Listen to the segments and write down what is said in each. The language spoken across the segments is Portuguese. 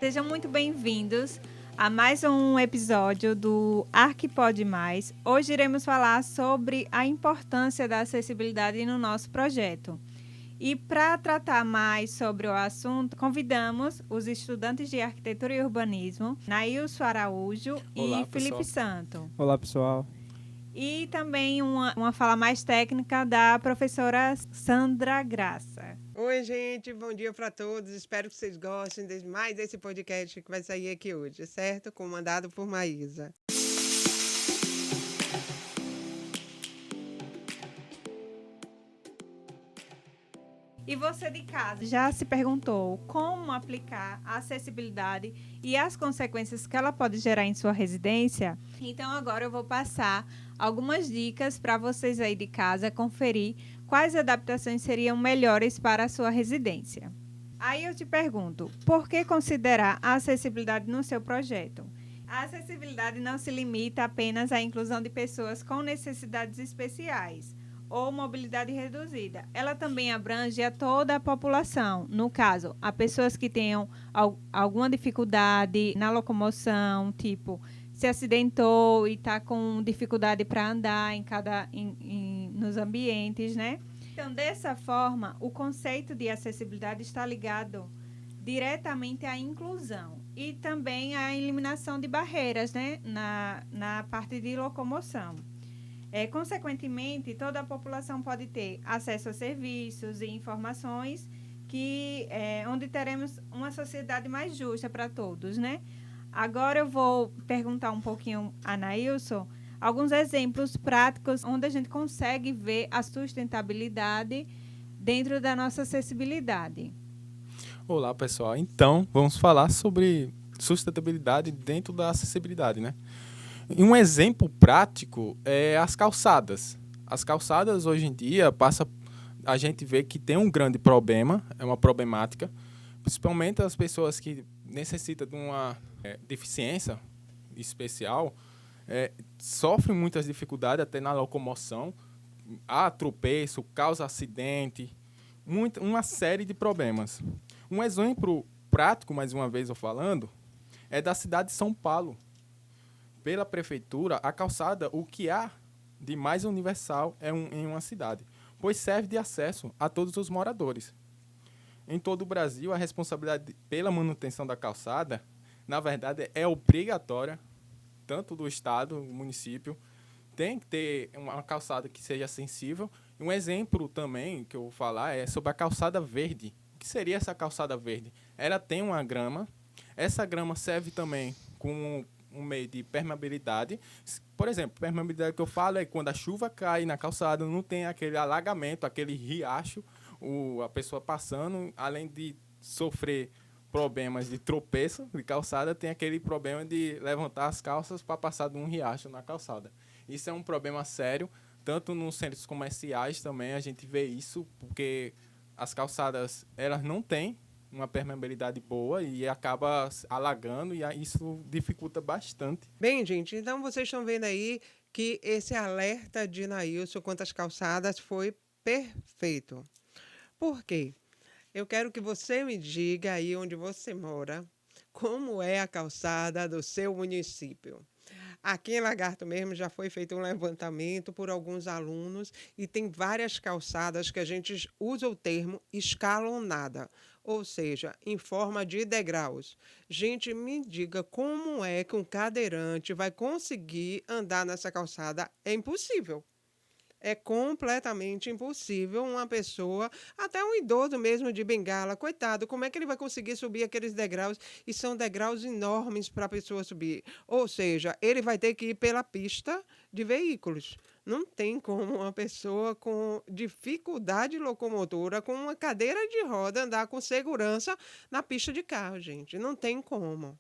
Sejam muito bem-vindos a mais um episódio do Arquipod Mais. Hoje iremos falar sobre a importância da acessibilidade no nosso projeto. E para tratar mais sobre o assunto, convidamos os estudantes de Arquitetura e Urbanismo, Nailson Araújo Olá, e Felipe pessoal. Santo. Olá, pessoal. E também uma fala mais técnica da professora Sandra Graça. Oi, gente, bom dia para todos. Espero que vocês gostem de mais desse podcast que vai sair aqui hoje, certo? Comandado por Maísa. E você de casa já se perguntou como aplicar a acessibilidade e as consequências que ela pode gerar em sua residência? Então agora eu vou passar algumas dicas para vocês aí de casa conferir quais adaptações seriam melhores para a sua residência. Aí eu te pergunto, por que considerar a acessibilidade no seu projeto? A acessibilidade não se limita apenas à inclusão de pessoas com necessidades especiais ou mobilidade reduzida. Ela também abrange a toda a população. No caso, a pessoas que tenham alguma dificuldade na locomoção, tipo, se acidentou e está com dificuldade para andar nos ambientes, né? Então, dessa forma, o conceito de acessibilidade está ligado diretamente à inclusão e também à eliminação de barreiras, né? na parte de locomoção. Consequentemente, toda a população pode ter acesso a serviços e informações onde teremos uma sociedade mais justa para todos, né? Agora eu vou perguntar um pouquinho a Nailson alguns exemplos práticos onde a gente consegue ver a sustentabilidade dentro da nossa acessibilidade. Olá, pessoal. Então, vamos falar sobre sustentabilidade dentro da acessibilidade, né? E um exemplo prático é as calçadas. As calçadas, hoje em dia, a gente vê que tem um grande problema, é uma problemática, principalmente as pessoas que necessitam de uma deficiência especial, sofrem muitas dificuldades até na locomoção, há tropeço, causa acidente, uma série de problemas. Um exemplo prático, mais uma vez eu falando, é da cidade de São Paulo. Pela prefeitura, a calçada, o que há de mais universal em uma cidade, pois serve de acesso a todos os moradores. Em todo o Brasil, a responsabilidade pela manutenção da calçada, na verdade, é obrigatória, tanto do Estado, do município, tem que ter uma calçada que seja acessível. E um exemplo também que eu vou falar é sobre a calçada verde. O que seria essa calçada verde? Ela tem uma grama, essa grama serve também como um meio de permeabilidade. Por exemplo, permeabilidade que eu falo é quando a chuva cai na calçada, não tem aquele alagamento, aquele riacho, a pessoa passando, além de sofrer problemas de tropeço de calçada, tem aquele problema de levantar as calças para passar de um riacho na calçada. Isso é um problema sério, tanto nos centros comerciais também a gente vê isso, porque as calçadas elas não têm uma permeabilidade boa e acaba alagando e isso dificulta bastante. Bem, gente, então vocês estão vendo aí que esse alerta de Nailson quanto às calçadas foi perfeito. Por quê? Eu quero que você me diga aí onde você mora, como é a calçada do seu município. Aqui em Lagarto mesmo já foi feito um levantamento por alguns alunos e tem várias calçadas que a gente usa o termo escalonada, ou seja, em forma de degraus. Gente, me diga como é que um cadeirante vai conseguir andar nessa calçada? É impossível. É completamente impossível uma pessoa, até um idoso mesmo de bengala, coitado, como é que ele vai conseguir subir aqueles degraus? E são degraus enormes para a pessoa subir. Ou seja, ele vai ter que ir pela pista de veículos. Não tem como uma pessoa com dificuldade locomotora, com uma cadeira de roda, andar com segurança na pista de carro, gente. Não tem como.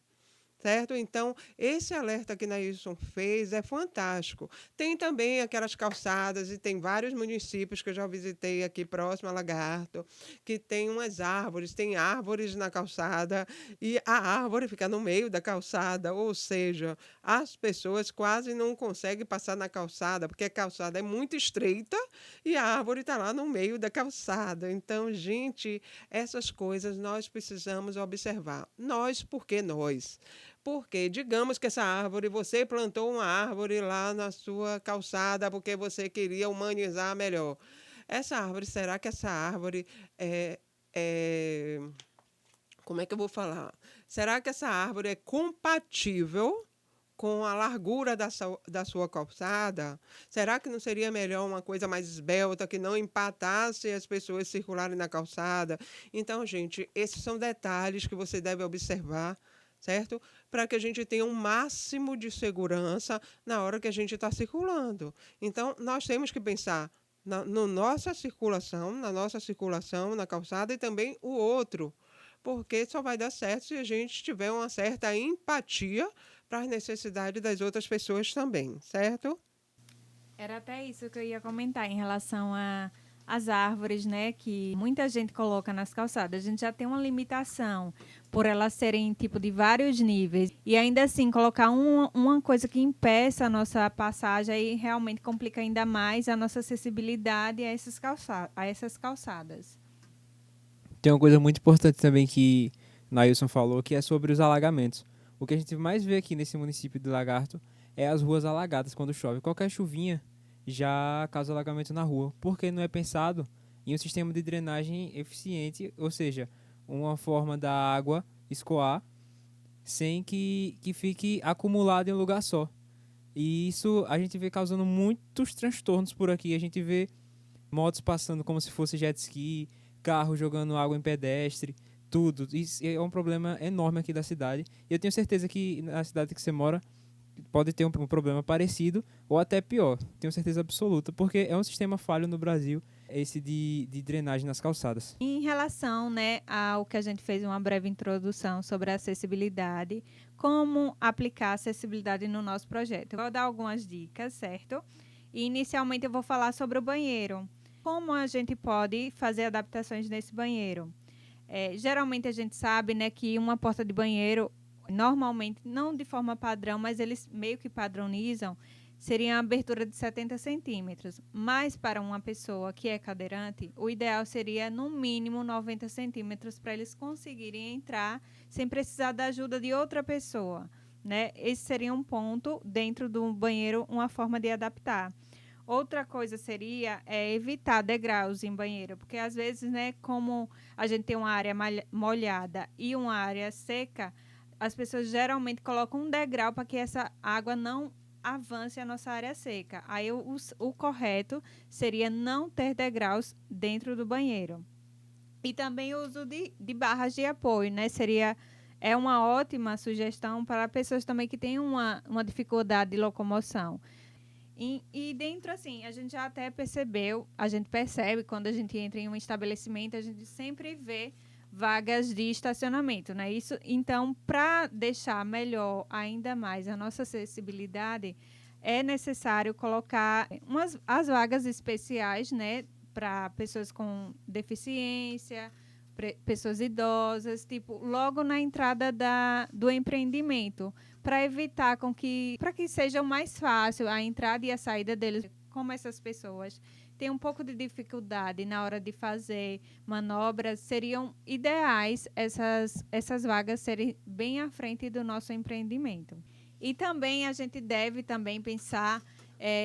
certo? Então, esse alerta que Nailson fez é fantástico. Tem também aquelas calçadas, e tem vários municípios que eu já visitei aqui próximo a Lagarto, que tem árvores na calçada, e a árvore fica no meio da calçada, ou seja, as pessoas quase não conseguem passar na calçada, porque a calçada é muito estreita e a árvore está lá no meio da calçada. Então, gente, essas coisas nós precisamos observar. Nós, porque nós? Porque, digamos que essa árvore, você plantou uma árvore lá na sua calçada porque você queria humanizar melhor. Essa árvore, será que essa árvore é, é como é que eu vou falar? Será que essa árvore é compatível com a largura da sua calçada? Será que não seria melhor uma coisa mais esbelta, que não empatasse as pessoas circularem na calçada? Então, gente, esses são detalhes que você deve observar, certo? Para que a gente tenha um máximo de segurança na hora que a gente está circulando. Então, nós temos que pensar na nossa circulação, na calçada e também o outro, porque só vai dar certo se a gente tiver uma certa empatia para as necessidades das outras pessoas também, certo? Era até isso que eu ia comentar em relação às árvores, né, que muita gente coloca nas calçadas. A gente já tem uma limitação por elas serem tipo de vários níveis e ainda assim colocar uma coisa que impeça a nossa passagem aí realmente complica ainda mais a nossa acessibilidade a essas calçadas. Tem uma coisa muito importante também que Nailson falou, que é sobre os alagamentos. O que a gente mais vê aqui nesse município de Lagarto é as ruas alagadas quando chove. Qualquer chuvinha já causa alagamento na rua, porque não é pensado em um sistema de drenagem eficiente, ou seja, uma forma da água escoar sem que fique acumulada em um lugar só. E isso a gente vê causando muitos transtornos por aqui. A gente vê motos passando como se fosse jet ski, carro jogando água em pedestre, tudo. Isso é um problema enorme aqui da cidade. E eu tenho certeza que na cidade que você mora pode ter um problema parecido ou até pior. Tenho certeza absoluta, porque é um sistema falho no Brasil, esse de drenagem nas calçadas. Em relação, né, ao que a gente fez uma breve introdução sobre a acessibilidade, como aplicar a acessibilidade no nosso projeto. Eu vou dar algumas dicas, certo? E inicialmente eu vou falar sobre o banheiro. Como a gente pode fazer adaptações nesse banheiro? Geralmente a gente sabe, né, que uma porta de banheiro, normalmente, não de forma padrão, mas eles meio que padronizam, seria a abertura de 70 centímetros. Mas para uma pessoa que é cadeirante, o ideal seria no mínimo 90 centímetros para eles conseguirem entrar sem precisar da ajuda de outra pessoa, né? Esse seria um ponto dentro do banheiro, uma forma de adaptar. Outra coisa seria evitar degraus em banheiro, porque às vezes, né, como a gente tem uma área molhada e uma área seca, as pessoas geralmente colocam um degrau para que essa água não avance a nossa área seca. Aí o correto seria não ter degraus dentro do banheiro. E também o uso de barras de apoio, né? É uma ótima sugestão para pessoas também que têm uma dificuldade de locomoção. E dentro, assim, a gente já até percebeu, a gente percebe quando a gente entra em um estabelecimento, a gente sempre vê vagas de estacionamento, né? Isso, então, para deixar melhor ainda mais a nossa acessibilidade, é necessário colocar as vagas especiais, né, para pessoas com deficiência, pessoas idosas, tipo, logo na entrada do empreendimento, para evitar para que seja mais fácil a entrada e a saída deles. Como essas pessoas têm um pouco de dificuldade na hora de fazer manobras, seriam ideais essas vagas serem bem à frente do nosso empreendimento. E também a gente deve também pensar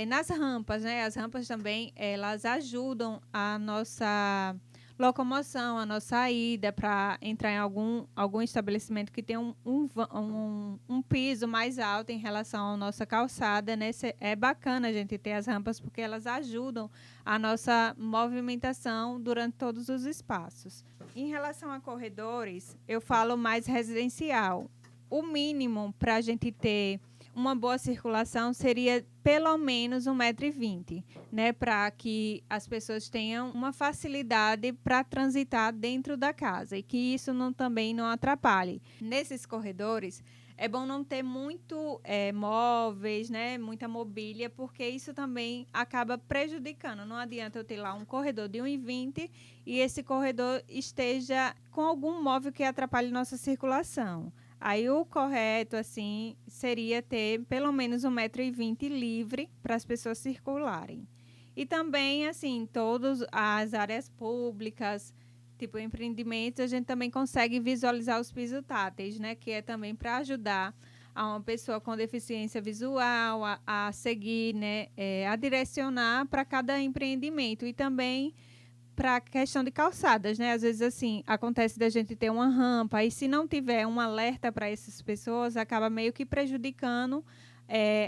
nas rampas, né? As rampas também, elas ajudam a nossa locomoção, a nossa ida para entrar em algum estabelecimento que tem um piso mais alto em relação à nossa calçada, né? É bacana a gente ter as rampas porque elas ajudam a nossa movimentação durante todos os espaços. Em relação a corredores, eu falo mais residencial. O mínimo para a gente ter uma boa circulação seria pelo menos 1,20 m, né, para que as pessoas tenham uma facilidade para transitar dentro da casa e que isso também não atrapalhe. Nesses corredores, é bom não ter muito móveis, né? Muita mobília, porque isso também acaba prejudicando. Não adianta eu ter lá um corredor de 1,20 e esse corredor esteja com algum móvel que atrapalhe nossa circulação. Aí o correto, assim, seria ter pelo menos 1,20 m livre para as pessoas circularem. E também, assim, todas as áreas públicas, tipo empreendimentos, a gente também consegue visualizar os pisos táteis, né? Que é também para ajudar a uma pessoa com deficiência visual a seguir, né? A direcionar para cada empreendimento. E também para a questão de calçadas, né? Às vezes, assim, acontece da gente ter uma rampa e se não tiver um alerta para essas pessoas, acaba meio que prejudicando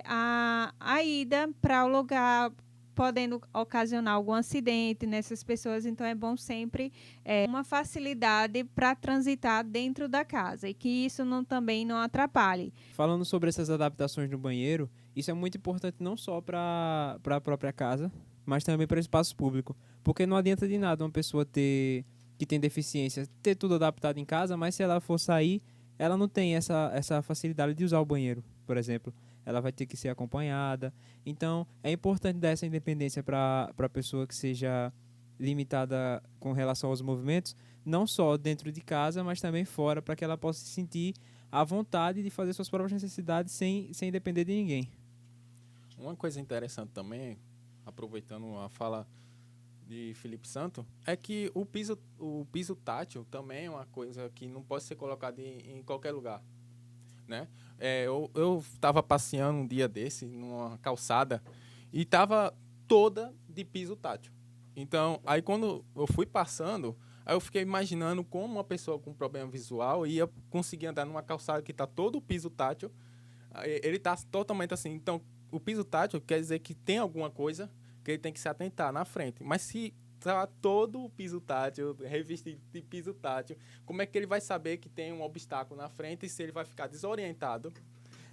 a ida para o lugar, podendo ocasionar algum acidente nessas pessoas. Então, é bom sempre uma facilidade para transitar dentro da casa e que isso também não atrapalhe. Falando sobre essas adaptações no banheiro, isso é muito importante não só para a própria casa, mas também para o espaço público. Porque não adianta de nada uma pessoa que tem deficiência ter tudo adaptado em casa, mas se ela for sair, ela não tem essa facilidade de usar o banheiro, por exemplo. Ela vai ter que ser acompanhada. Então, é importante dar essa independência para a pessoa que seja limitada com relação aos movimentos, não só dentro de casa, mas também fora, para que ela possa se sentir à vontade de fazer suas próprias necessidades sem depender de ninguém. Uma coisa interessante também, aproveitando a fala de Felipe Santo, é que o piso tátil também é uma coisa que não pode ser colocada em qualquer lugar, né? Eu estava passeando um dia desse numa calçada e estava toda de piso tátil. Então, aí quando eu fui passando, aí eu fiquei imaginando como uma pessoa com problema visual ia conseguir andar numa calçada que está todo o piso tátil. Ele está totalmente assim. Então, o piso tátil quer dizer que tem alguma coisa que ele tem que se atentar na frente. Mas se tá todo o piso tátil, revestido de piso tátil, como é que ele vai saber que tem um obstáculo na frente e se ele vai ficar desorientado?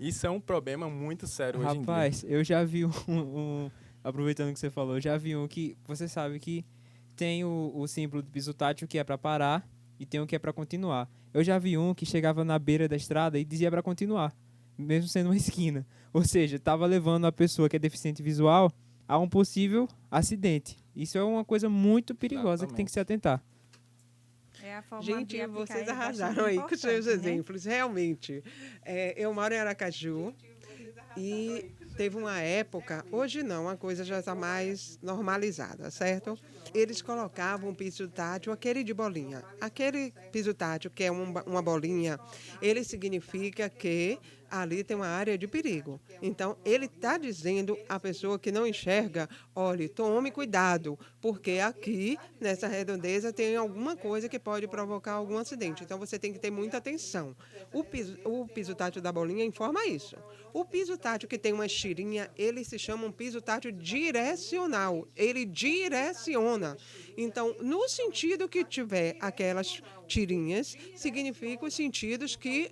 Isso é um problema muito sério hoje em dia. Rapaz, eu já vi aproveitando que você falou, eu já vi um que você sabe que tem o símbolo de piso tátil que é para parar e tem um que é para continuar. Eu já vi um que chegava na beira da estrada e dizia para continuar, mesmo sendo uma esquina. Ou seja, estava levando a pessoa que é deficiente visual a um possível acidente. Isso é uma coisa muito perigosa que tem que se atentar. É a forma Gente, de aplicar, vocês é arrasaram aí com bastante seus importante, né? exemplos. Realmente, eu moro em Aracaju e teve uma época, hoje não, a coisa já está mais normalizada, certo? Eles colocavam um piso tátil, aquele de bolinha. Aquele piso tátil, que é uma bolinha, ele significa que ali tem uma área de perigo. Então, ele está dizendo à pessoa que não enxerga, olhe, tome cuidado, porque aqui, nessa redondeza, tem alguma coisa que pode provocar algum acidente. Então, você tem que ter muita atenção. O piso tátil da bolinha informa isso. O piso tátil que tem uma tirinha, ele se chama um piso tátil direcional. Ele direciona. Então, no sentido que tiver aquelas tirinhas, significa os sentidos que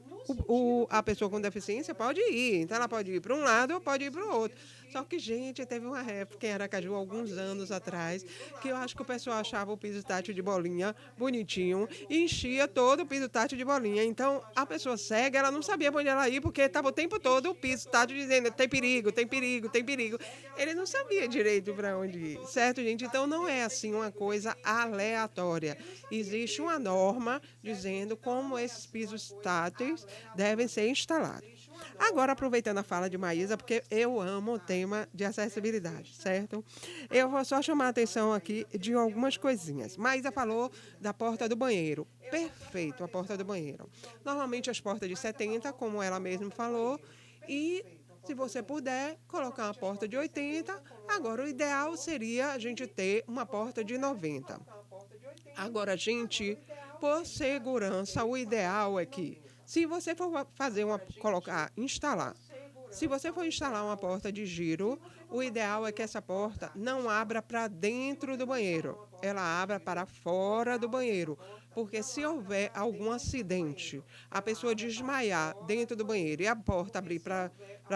a pessoa com deficiência pode ir. Então, ela pode ir para um lado ou pode ir para o outro. Só que, gente, teve uma época em Aracaju, alguns anos atrás, que eu acho que o pessoal achava o piso tátil de bolinha bonitinho e enchia todo o piso tátil de bolinha. Então, a pessoa cega, ela não sabia para onde ela ia, porque estava o tempo todo o piso tátil dizendo tem perigo, tem perigo, tem perigo. Ele não sabia direito para onde ir, certo, gente? Então, não é assim uma coisa aleatória. Existe uma norma dizendo como esses pisos táteis devem ser instalados. Agora, aproveitando a fala de Maísa, porque eu amo o tema de acessibilidade, certo? Eu vou só chamar a atenção aqui de algumas coisinhas. Maísa falou da porta do banheiro. Perfeito, a porta do banheiro. Normalmente as portas de 70, como ela mesma falou, e se você puder colocar uma porta de 80, agora o ideal seria a gente ter uma porta de 90. Agora, gente, por segurança, o ideal é que se você for se você for instalar uma porta de giro, o ideal é que essa porta não abra para dentro do banheiro. Ela abra para fora do banheiro, Porque se houver algum acidente, a pessoa desmaiar dentro do banheiro e a porta abrir para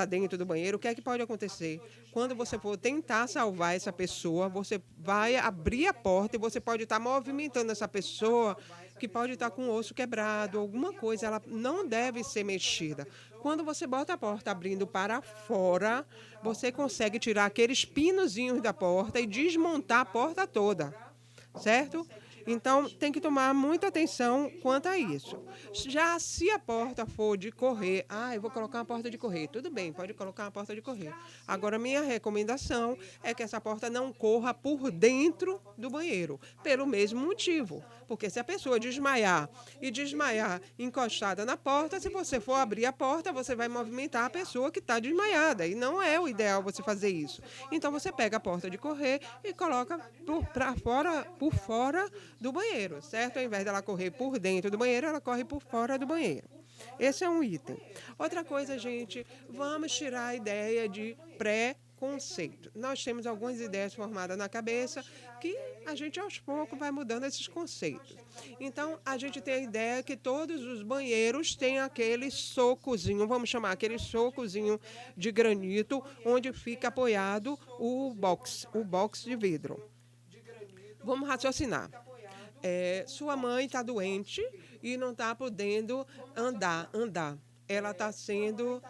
dentro do banheiro, o que é que pode acontecer? Quando você for tentar salvar essa pessoa, você vai abrir a porta e você pode estar movimentando essa pessoa que pode estar com o osso quebrado, alguma coisa, ela não deve ser mexida. Quando você bota a porta abrindo para fora, você consegue tirar aqueles pinozinhos da porta e desmontar a porta toda, certo? Então, tem que tomar muita atenção quanto a isso. Já se a porta for de correr, eu vou colocar uma porta de correr. Tudo bem, pode colocar uma porta de correr. Agora, minha recomendação é que essa porta não corra por dentro do banheiro, pelo mesmo motivo. Porque se a pessoa desmaiar encostada na porta, se você for abrir a porta, você vai movimentar a pessoa que está desmaiada. E não é o ideal você fazer isso. Então, você pega a porta de correr e coloca por fora do banheiro, certo? Ao invés dela correr por dentro do banheiro, ela corre por fora do banheiro. Esse é um item. Outra coisa, gente, vamos tirar a ideia de pré-conceito. Nós temos algumas ideias formadas na cabeça que a gente, aos poucos, vai mudando esses conceitos. Então, a gente tem a ideia que todos os banheiros têm aquele socozinho, vamos chamar aquele socozinho de granito, onde fica apoiado o box de vidro. Vamos raciocinar. Sua mãe está doente e não está podendo andar. Ela está sendo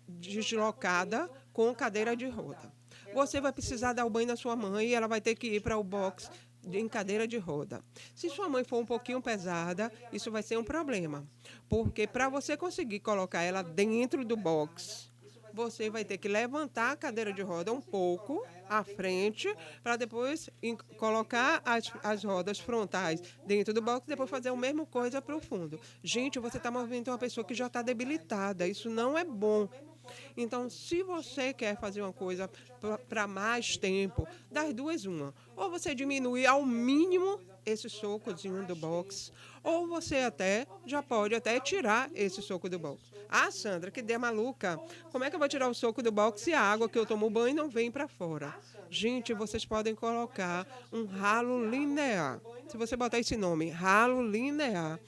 deslocada com cadeira de roda. Você vai precisar dar o banho na sua mãe e ela vai ter que ir para o box em cadeira de roda. Se sua mãe for um pouquinho pesada, isso vai ser um problema. Porque para você conseguir colocar ela dentro do box, você vai ter que levantar a cadeira de roda um pouco à frente para depois colocar as rodas frontais dentro do box e depois fazer a mesma coisa para o fundo. Gente, você está movimentando uma pessoa que já está debilitada. Isso não é bom. Então, se você quer fazer uma coisa para mais tempo, das duas, uma. Ou você diminui ao mínimo esse socozinho do box, ou você já pode tirar esse soco do box. Sandra, que ideia maluca. Como é que eu vou tirar o soco do box se a água que eu tomo banho não vem para fora? Gente, vocês podem colocar um ralo linear. Se você botar esse nome, ralo linear,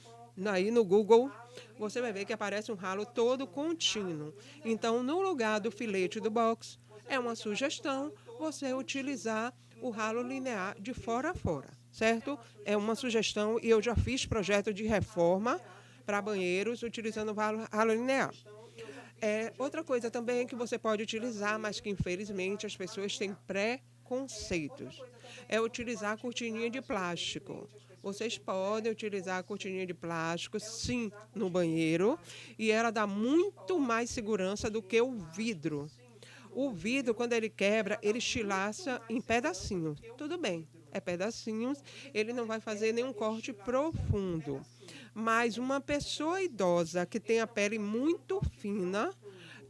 aí no Google, você vai ver que aparece um ralo todo contínuo. Então, no lugar do filete do box, é uma sugestão você utilizar o ralo linear de fora a fora, certo? É uma sugestão e eu já fiz projeto de reforma para banheiros utilizando o ralo linear. Outra coisa também que você pode utilizar, mas que infelizmente as pessoas têm preconceitos, é utilizar a cortininha de plástico. Vocês podem utilizar a cortininha de plástico, sim, no banheiro, e ela dá muito mais segurança do que o vidro. O vidro, quando ele quebra, ele estilhaça em pedacinhos. Tudo bem, é pedacinhos, ele não vai fazer nenhum corte profundo. Mas uma pessoa idosa que tem a pele muito fina,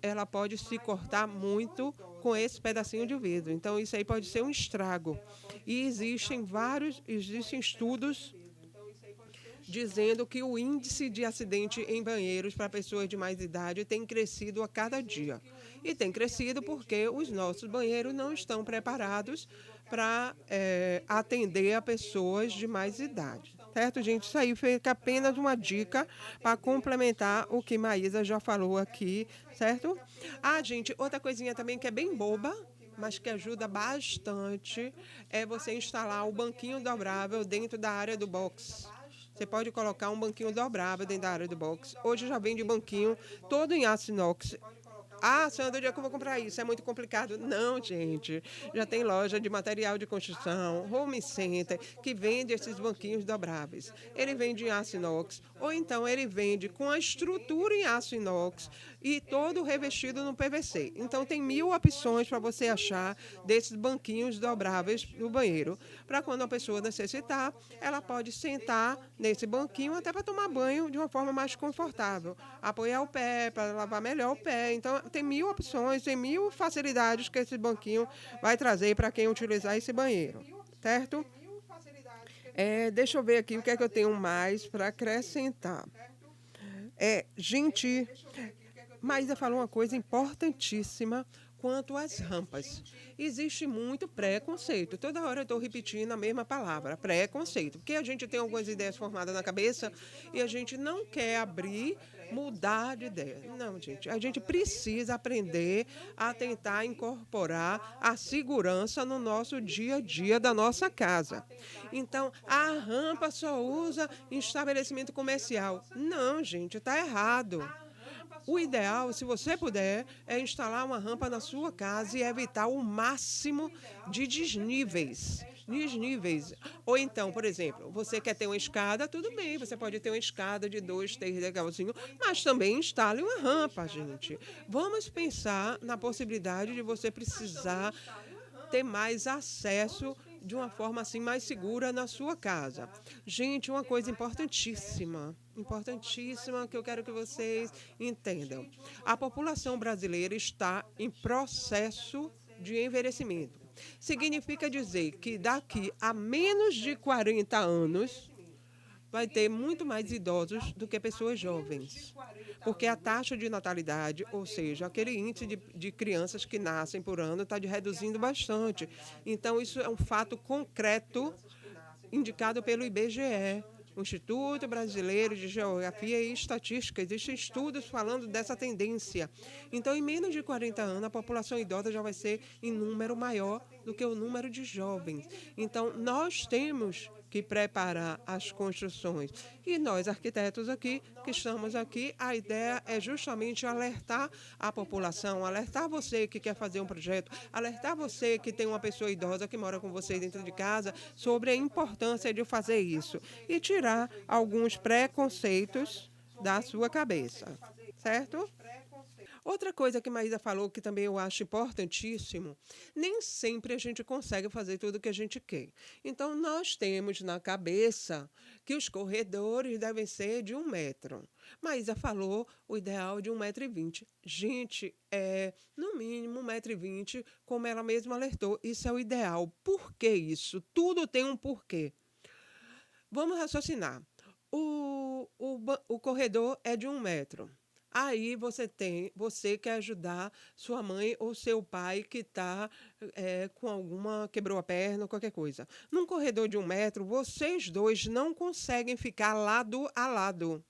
ela pode se cortar muito com esse pedacinho de vidro. Então, isso aí pode ser um estrago. E existem estudos dizendo que o índice de acidente em banheiros para pessoas de mais idade tem crescido a cada dia. E tem crescido porque os nossos banheiros não estão preparados para atender a pessoas de mais idade. Certo, gente? Isso aí fica apenas uma dica para complementar o que Maísa já falou aqui, certo? Gente, outra coisinha também que é bem boba, mas que ajuda bastante, é você instalar o banquinho dobrável dentro da área do box. Você pode colocar um banquinho dobrável dentro da área do box. Hoje já vende banquinho todo em aço inox. Sandra, onde é que eu vou comprar isso? É muito complicado. Não, gente. Já tem loja de material de construção, home center, que vende esses banquinhos dobráveis. Ele vende em aço inox, ou então ele vende com a estrutura em aço inox e todo revestido no PVC. Então, tem 1000 opções para você achar desses banquinhos dobráveis no banheiro. Para quando a pessoa necessitar, ela pode sentar nesse banquinho até para tomar banho de uma forma mais confortável. Apoiar o pé, para lavar melhor o pé. Então, tem 1000 opções, tem 1000 facilidades que esse banquinho vai trazer para quem utilizar esse banheiro, certo? Deixa eu ver aqui o que é que eu tenho mais para acrescentar. Gente, Maísa falou uma coisa importantíssima quanto às rampas. Existe muito preconceito. Toda hora eu estou repetindo a mesma palavra, preconceito. Porque a gente tem algumas ideias formadas na cabeça e a gente não quer abrir, mudar de ideia. Não, gente. A gente precisa aprender a tentar incorporar a segurança no nosso dia a dia da nossa casa. Então, a rampa só usa em estabelecimento comercial. Não, gente, está errado. O ideal, se você puder, é instalar uma rampa na sua casa e evitar o máximo de desníveis. Desníveis. Ou então, por exemplo, você quer ter uma escada, tudo bem, você pode ter uma escada de 2, 3 degrauzinhos, mas também instale uma rampa, gente. Vamos pensar na possibilidade de você precisar ter mais acesso de uma forma assim mais segura na sua casa. Gente, uma coisa importantíssima que eu quero que vocês entendam. A população brasileira está em processo de envelhecimento. Significa dizer que daqui a menos de 40 anos vai ter muito mais idosos do que pessoas jovens. Porque a taxa de natalidade, ou seja, aquele índice de crianças que nascem por ano, está reduzindo bastante. Então, isso é um fato concreto indicado pelo IBGE, o Instituto Brasileiro de Geografia e Estatística. Existem estudos falando dessa tendência. Então, em menos de 40 anos, a população idosa já vai ser em número maior do que o número de jovens. Então, nós temos que preparar as construções. E nós, arquitetos aqui, que estamos aqui, a ideia é justamente alertar a população, alertar você que quer fazer um projeto, alertar você que tem uma pessoa idosa que mora com você dentro de casa sobre a importância de fazer isso e tirar alguns preconceitos da sua cabeça, certo? Outra coisa que Maísa falou, que também eu acho importantíssimo, nem sempre a gente consegue fazer tudo o que a gente quer. Então, nós temos na cabeça que os corredores devem ser de 1 metro. Maísa falou o ideal de 1,20 m. Gente, no mínimo 1,20 m, como ela mesma alertou, isso é o ideal. Por que isso? Tudo tem um porquê. Vamos raciocinar. O corredor é de 1 metro. Aí você quer ajudar sua mãe ou seu pai que está com quebrou a perna, qualquer coisa. Num corredor de 1 metro, vocês dois não conseguem ficar lado a lado.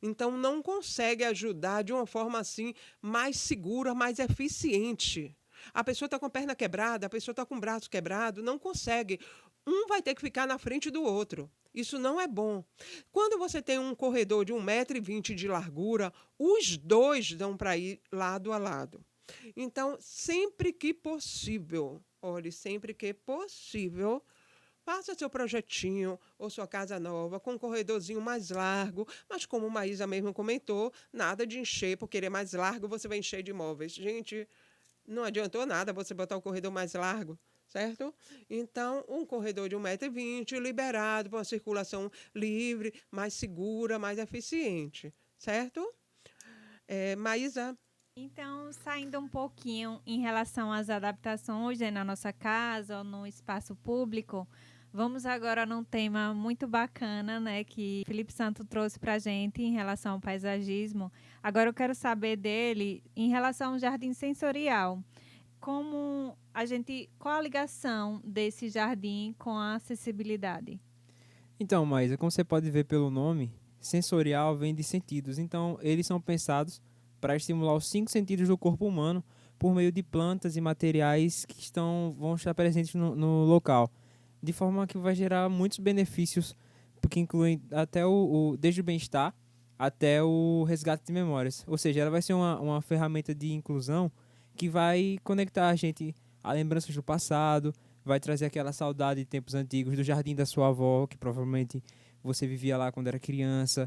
Então, não consegue ajudar de uma forma assim mais segura, mais eficiente. A pessoa está com a perna quebrada, a pessoa está com o braço quebrado, não consegue. Um vai ter que ficar na frente do outro. Isso não é bom. Quando você tem um corredor de 1,20 m de largura, os dois dão para ir lado a lado. Então, sempre que possível, faça seu projetinho ou sua casa nova com um corredorzinho mais largo, mas como Maísa mesmo comentou, nada de encher, porque ele é mais largo, você vai encher de móveis. Gente, não adiantou nada você botar o corredor mais largo, certo? Então, um corredor de 1,20 m liberado para uma circulação livre, mais segura, mais eficiente, certo? Maísa? Então, saindo um pouquinho em relação às adaptações na nossa casa ou no espaço público, vamos agora num tema muito bacana, né, que Felipe Santo trouxe para a gente em relação ao paisagismo. Agora eu quero saber dele em relação ao jardim sensorial. Qual a ligação desse jardim com a acessibilidade? Então, Maísa, como você pode ver pelo nome, sensorial vem de sentidos. Então, eles são pensados para estimular os 5 sentidos do corpo humano por meio de plantas e materiais que vão estar presentes no local, de forma que vai gerar muitos benefícios, porque incluem até desde o bem-estar até o resgate de memórias. Ou seja, ela vai ser uma ferramenta de inclusão que vai conectar a gente a lembranças do passado, vai trazer aquela saudade de tempos antigos, do jardim da sua avó, que provavelmente você vivia lá quando era criança,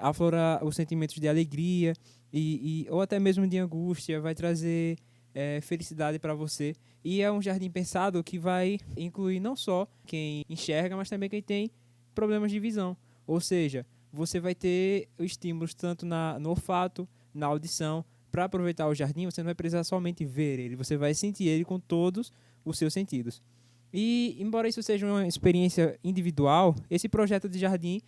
aflorar os sentimentos de alegria ou até mesmo de angústia, vai trazer felicidade para você. E é um jardim pensado que vai incluir não só quem enxerga, mas também quem tem problemas de visão. Ou seja, você vai ter estímulos tanto no olfato, na audição. Para aproveitar o jardim, você não vai precisar somente ver ele, você vai sentir ele com todos os seus sentidos. E, embora isso seja uma experiência individual, esse projeto de jardim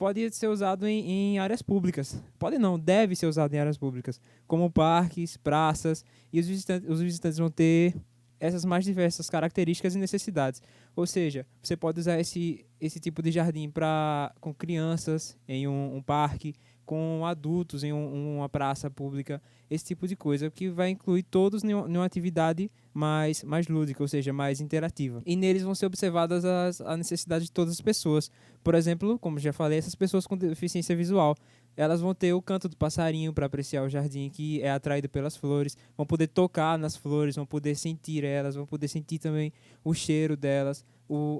pode ser usado em áreas públicas. Pode não, deve ser usado em áreas públicas, como parques, praças, e os visitantes vão ter essas mais diversas características e necessidades. Ou seja, você pode usar esse tipo de jardim com crianças em um parque, com adultos em uma praça pública, esse tipo de coisa, que vai incluir todos em uma atividade mais lúdica, ou seja, mais interativa. E neles vão ser observadas as necessidades de todas as pessoas. Por exemplo, como já falei, essas pessoas com deficiência visual, elas vão ter o canto do passarinho para apreciar o jardim, que é atraído pelas flores, vão poder tocar nas flores, vão poder sentir elas, vão poder sentir também o cheiro delas,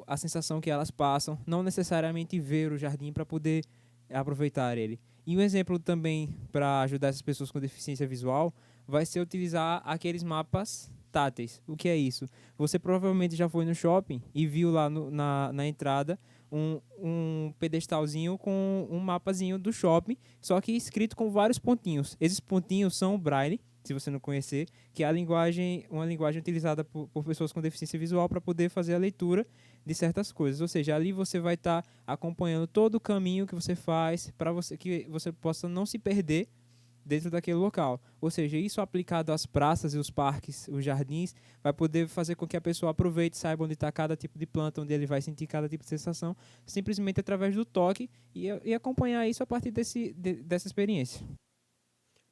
a sensação que elas passam, não necessariamente ver o jardim para poder aproveitar ele. E um exemplo também para ajudar essas pessoas com deficiência visual vai ser utilizar aqueles mapas táteis. O que é isso? Você provavelmente já foi no shopping e viu lá na entrada um pedestalzinho com um mapazinho do shopping, só que escrito com vários pontinhos. Esses pontinhos são o Braille, se você não conhecer, que é uma linguagem utilizada por pessoas com deficiência visual para poder fazer a leitura de certas coisas. Ou seja, ali você vai estar acompanhando todo o caminho que você faz para que você possa não se perder dentro daquele local. Ou seja, isso aplicado às praças e os parques, os jardins, vai poder fazer com que a pessoa aproveite, saiba onde está cada tipo de planta, onde ele vai sentir cada tipo de sensação, simplesmente através do toque e acompanhar isso a partir dessa experiência.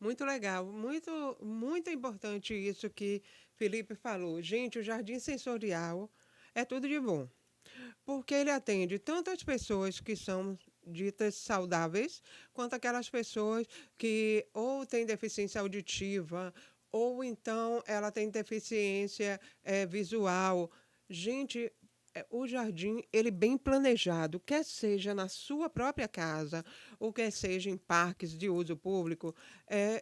Muito legal, muito importante isso que Felipe falou. Gente, o jardim sensorial é tudo de bom, porque ele atende tanto as pessoas que são ditas saudáveis, quanto aquelas pessoas que ou têm deficiência auditiva, ou então ela tem deficiência visual. Gente, o jardim, ele bem planejado, quer seja na sua própria casa, ou quer seja em parques de uso público,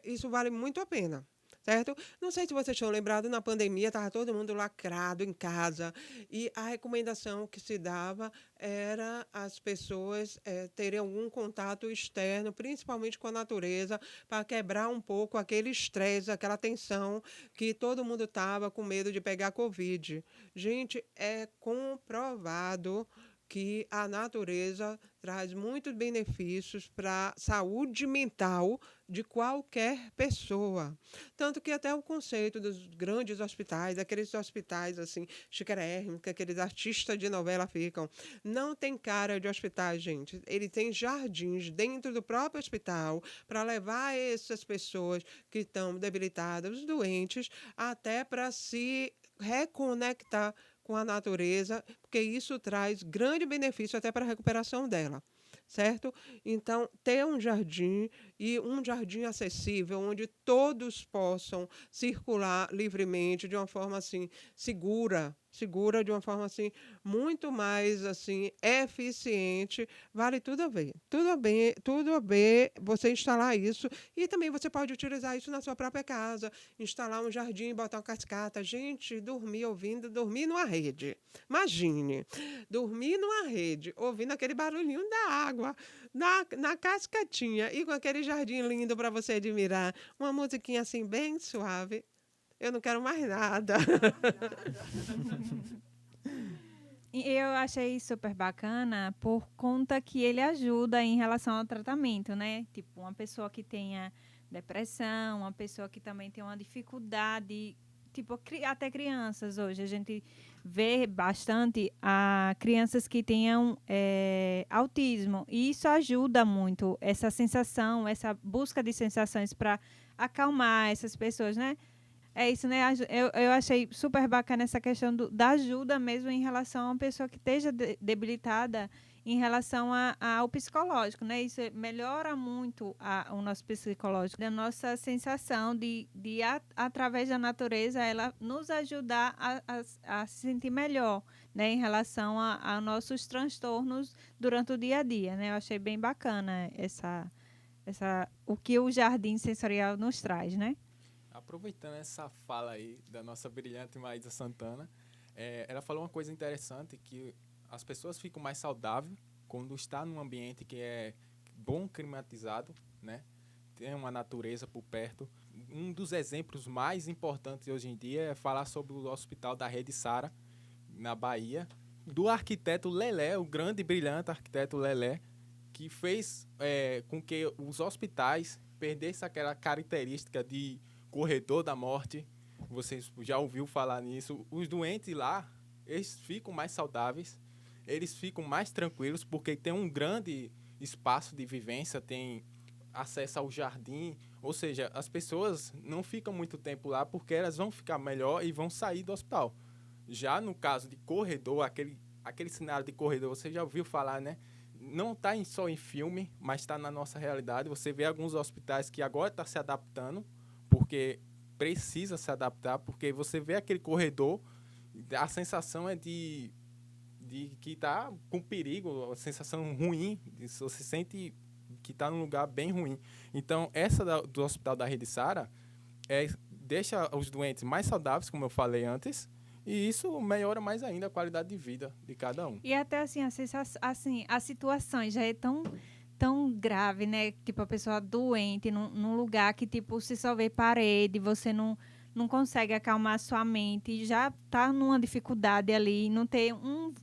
isso vale muito a pena. Certo? Não sei se vocês estão lembrados, na pandemia estava todo mundo lacrado em casa e a recomendação que se dava era as pessoas terem algum contato externo, principalmente com a natureza, para quebrar um pouco aquele estresse, aquela tensão que todo mundo estava com medo de pegar Covid. Gente, é comprovado que a natureza traz muitos benefícios para a saúde mental de qualquer pessoa. Tanto que até o conceito dos grandes hospitais, aqueles hospitais assim, chiquérrimos, que aqueles artistas de novela ficam, não tem cara de hospital, gente. Ele tem jardins dentro do próprio hospital para levar essas pessoas que estão debilitadas, doentes, até para se reconectar com a natureza, porque isso traz grande benefício até para a recuperação dela, certo? Então, ter um jardim e um jardim acessível, onde todos possam circular livremente de uma forma assim segura de uma forma assim muito mais assim eficiente, vale tudo a ver. Tudo a ver você instalar isso e também você pode utilizar isso na sua própria casa, instalar um jardim, botar uma cascata. Gente, dormir numa rede. Imagine, dormir numa rede, ouvindo aquele barulhinho da água na cascatinha e com aquele jardim lindo para você admirar, uma musiquinha assim bem suave. Eu não quero mais nada. E eu achei super bacana por conta que ele ajuda em relação ao tratamento, né? Tipo, uma pessoa que tenha depressão, uma pessoa que também tem uma dificuldade, tipo, até crianças hoje. A gente vê bastante crianças que tenham autismo. E isso ajuda muito, essa sensação, essa busca de sensações para acalmar essas pessoas, né? É isso, né? Eu achei super bacana essa questão da ajuda mesmo em relação a uma pessoa que esteja debilitada em relação ao psicológico, né? Isso melhora muito o nosso psicológico, a nossa sensação de através da natureza, ela nos ajudar a se sentir melhor, né? Em relação a nossos transtornos durante o dia a dia, né? Eu achei bem bacana o que o jardim sensorial nos traz, né? Aproveitando essa fala aí da nossa brilhante Maísa Santana, ela falou uma coisa interessante, que as pessoas ficam mais saudáveis quando está num ambiente que é bom climatizado, né? Tem uma natureza por perto. Um dos exemplos mais importantes hoje em dia é falar sobre o Hospital da Rede Sara, na Bahia, do arquiteto Lelé, o grande e brilhante arquiteto Lelé, que fez com que os hospitais perdessem aquela característica de corredor da morte. Vocês já ouviu falar nisso. Os doentes lá, eles ficam mais saudáveis, eles ficam mais tranquilos, porque tem um grande espaço de vivência, tem acesso ao jardim, ou seja, as pessoas não ficam muito tempo lá porque elas vão ficar melhor e vão sair do hospital. Já no caso de corredor, aquele cenário de corredor, você já ouviu falar, né? Não está só em filme, mas está na nossa realidade. Você vê alguns hospitais que agora estão se adaptando, porque precisa se adaptar, porque você vê aquele corredor, a sensação é de que está com perigo, a sensação ruim, você sente que está num lugar bem ruim. Então, essa do Hospital da Rede Sara deixa os doentes mais saudáveis, como eu falei antes, e isso melhora mais ainda a qualidade de vida de cada um. E até assim, a situação já é tão grave, né? Tipo, a pessoa doente num lugar que, tipo, se só vê parede, você não consegue acalmar a sua mente, já tá numa dificuldade ali, não ter um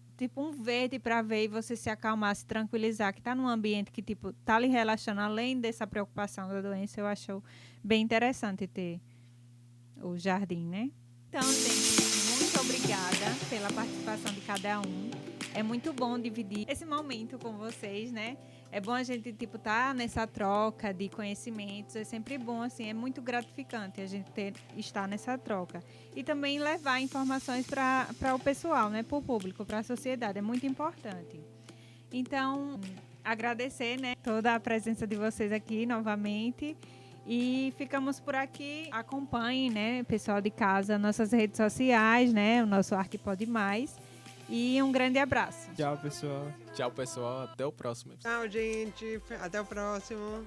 verde para ver e você se acalmar, se tranquilizar, que tá num ambiente que, tipo, tá lhe relaxando, além dessa preocupação da doença, eu acho bem interessante ter o jardim, né? Então, gente, muito obrigada pela participação de cada um. É muito bom dividir esse momento com vocês, né? É bom a gente, tipo, tá nessa troca de conhecimentos. É sempre bom, assim, é muito gratificante a gente estar nessa troca. E também levar informações para o pessoal, né? Para o público, para a sociedade. É muito importante. Então, agradecer, né? Toda a presença de vocês aqui novamente. E ficamos por aqui. Acompanhem, né, pessoal de casa, nossas redes sociais, né? O nosso Arquipod Mais. E um grande abraço. Tchau, pessoal. Tchau, pessoal. Até o próximo episódio. Tchau, gente. Até o próximo.